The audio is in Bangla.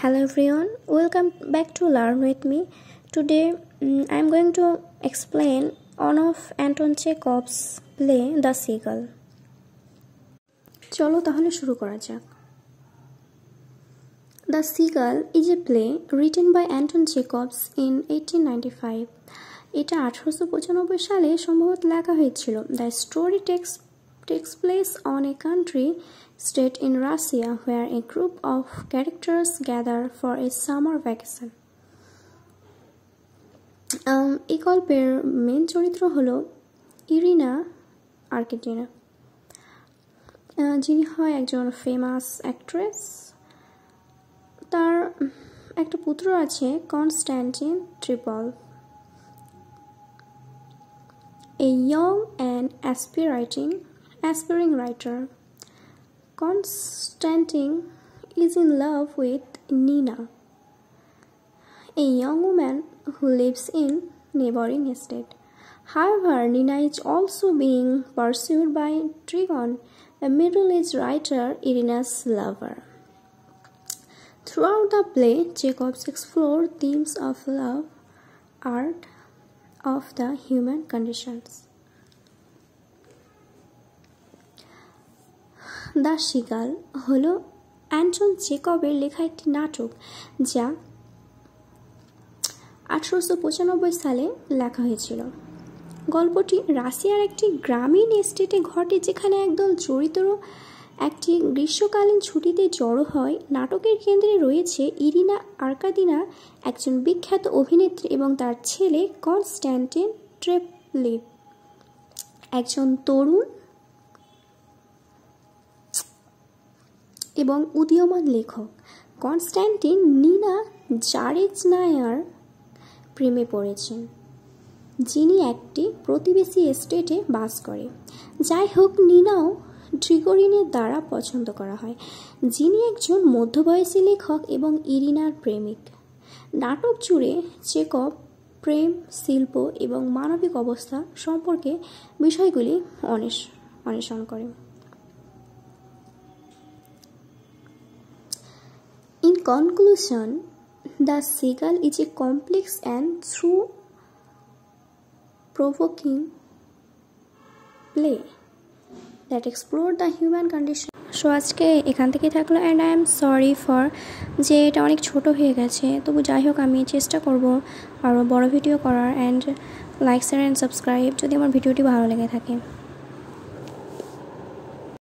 Hello everyone, welcome back to Learn With Me. Today I'm going to explain one of Anton Chekhov's play The Seagull. চলো তাহলে শুরু করা যাক। The Seagull is a play written by Anton Chekhov in 1895. এটা 1895 সালে সম্ভবত লেখা হয়েছিল। The story takes place on a country state in Russia where a group of characters gather for a summer vacation. এই গল্পের মেন চরিত্র হলো ইরিনা আর্কেটিনা, যিনি হয় একজন ফেমাস অ্যাক্ট্রেস। তার একটা পুত্র আছে Constantin triple, a young and aspiring writer. Konstantin is in love with Nina, a young woman who lives in neighboring estate. However, Nina is also being pursued by Trigon, a middle-aged writer, Irina's lover. Throughout the play, Chekhov explored themes of love, art, of the human conditions. The seagull হলো অ্যান্টন চেকভের লেখা একটি নাটক, যা 1895 সালে লেখা হয়েছিল। গল্পটি রাশিয়ার একটি গ্রামীণ এস্টেটে ঘটে, যেখানে একদল চরিত্র একটি গ্রীষ্মকালীন ছুটিতে জড়ো হয়। নাটকের কেন্দ্রে রয়েছে ইরিনা আর্কাদিনা, একজন বিখ্যাত অভিনেত্রী, এবং তার ছেলে কনস্ট্যান্টিন ট্রেপলিভ, একজন তরুণ এবং উদীয়মান লেখক। কনস্ট্যান্টিন নিনা জারেজনায়ার প্রেমে পড়েছেন, যিনি একটি প্রতিবেশী এস্টেটে বাস করে। যাই হোক, নিনাও ট্রিগরিনের দ্বারা পছন্দ করা হয়, যিনি একজন মধ্যবয়সী লেখক এবং ইরিনার প্রেমিক। নাটক জুড়ে চেকভ প্রেম, শিল্প এবং মানবিক অবস্থা সম্পর্কে বিষয়গুলি অন্বেষণ করে। In conclusion, The Seagull is a complex and thought-provoking play that explored the human condition. So আজকে এখান থেকে থাকলো, and I am sorry for যে এটা অনেক ছোট হয়ে গেছে। তবু যাই হোক, আমি চেষ্টা করব আরও বড় ভিডিও করার। And like, share and subscribe যদি আমার ভিডিওটি ভালো লেগে থাকে।